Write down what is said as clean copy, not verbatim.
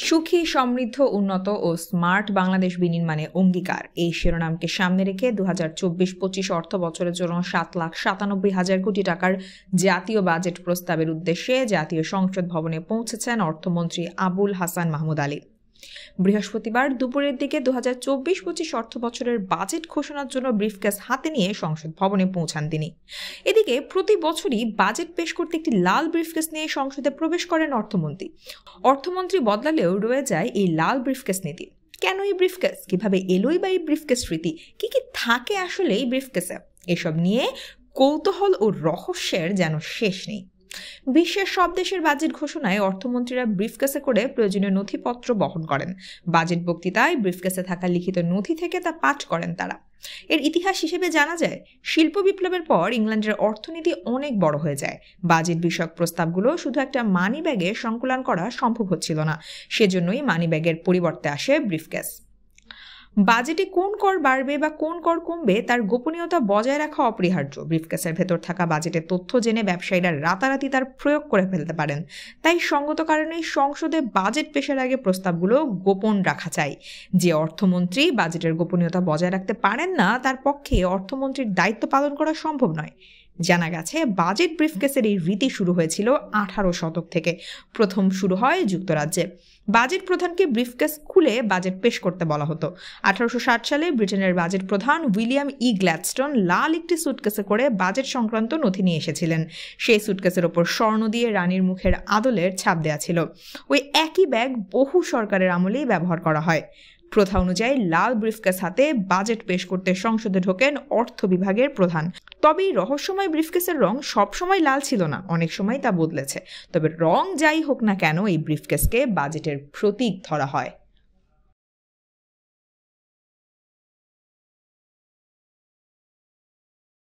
সুখী, সমৃদ্ধ, উন্নত ও স্মার্ট বাংলাদেশ বিনির্মাণে অঙ্গীকার এই শিরোনামকে সামনে রেখে 2024-25 অর্থ বছরের জন্য 7,97,000 কোটি টাকার জাতীয় বাজেট প্রস্তাবের উদ্দেশ্যে জাতীয় সংসদ ভবনে পৌঁছেছেন অর্থমন্ত্রী আবুল হাসান মাহমুদ আলী। বৃহস্পতিবার দুপুরের দিকে 2024-25 অর্থ বছরের বাজেট ঘোষণার জন্য ব্রিফকেস হাতে নিয়ে সংসদ ভবনে পৌঁছান তিনি। এদিকে প্রতি বছরই বাজেট পেশ করতে একটি লাল ব্রিফকেস নিয়ে সংসদে প্রবেশ করেন অর্থমন্ত্রী বদলালেও রয়ে যায় এই লাল ব্রিফকেস নীতি। কেন এই ব্রিফকেস, কিভাবে এলোই বা এই ব্রিফকেস স্মৃতি, কি কি থাকে আসলে এই ব্রিফকেসে, এসব নিয়ে কৌতূহল ও রহস্যের যেন শেষ নেই। বিশ্বের সব দেশের বাজেট ঘোষণায় অর্থমন্ত্রীরা ব্রিফকেসে করে প্রয়োজনীয় নথিপত্র বহন করেন। বাজেট বক্তৃতায় ব্রিফকেসে থাকা লিখিত নথি থেকে তা পাঠ করেন তারা। এর ইতিহাস হিসেবে জানা যায়, শিল্প বিপ্লবের পর ইংল্যান্ডের অর্থনীতি অনেক বড় হয়ে যায়। বাজেট বিষয়ক প্রস্তাবগুলো শুধু একটা মানি ব্যাগে সংকলন করা সম্ভব হচ্ছিল না, সেজন্যই মানি ব্যাগের পরিবর্তে আসে ব্রিফকেস। বাজেটে কোন কর বাড়বে বা কোন কর কমবে তার গোপনীয়তা বজায় রাখা অপরিহার্য। ব্রিফকেসের ভেতর থাকা বাজেটের তথ্য জেনে ব্যবসায়ীরা রাতারাতি তার প্রয়োগ করে ফেলতে পারেন। তাই সঙ্গত কারণেই সংসদে বাজেট পেশের আগে প্রস্তাবগুলো গোপন রাখা চাই। যে অর্থমন্ত্রী বাজেটের গোপনীয়তা বজায় রাখতে পারেন না, তার পক্ষে অর্থমন্ত্রীর দায়িত্ব পালন করা সম্ভব নয়। জানা গেছে, বাজেট ব্রিফকেসের এই রীতি শুরু হয়েছিল 18 শতক থেকে। প্রথম শুরু হয় যুক্তরাজ্যে। বাজেট প্রধানকে ব্রিফকেস খুলে বাজেট পেশ করতে বলা হতো। 1860 সালে ব্রিটেনের বাজেট প্রধান উইলিয়াম গ্ল্যাডস্টোন লাল একটি সুটকেসে করে বাজেট সংক্রান্ত নথি নিয়ে এসেছিলেন। সেই সুটকেসের ওপর স্বর্ণ দিয়ে রানীর মুখের আদলের ছাপ দেওয়া ছিল। ওই একই ব্যাগ বহু সরকারের আমলেই ব্যবহার করা হয়। প্রথা অনুযায়ী লাল ব্রিফকেস হাতে বাজেট পেশ করতে সংসদে ঢোকেন অর্থ বিভাগের প্রধান। তবে এই রহস্যময় ব্রিফকেসের রং সবসময় লাল ছিল না, অনেক সময় তা বদলেছে। তবে রং যাই হোক না কেন, এই ব্রিফকেসকে বাজেটের প্রতীক ধরা হয়।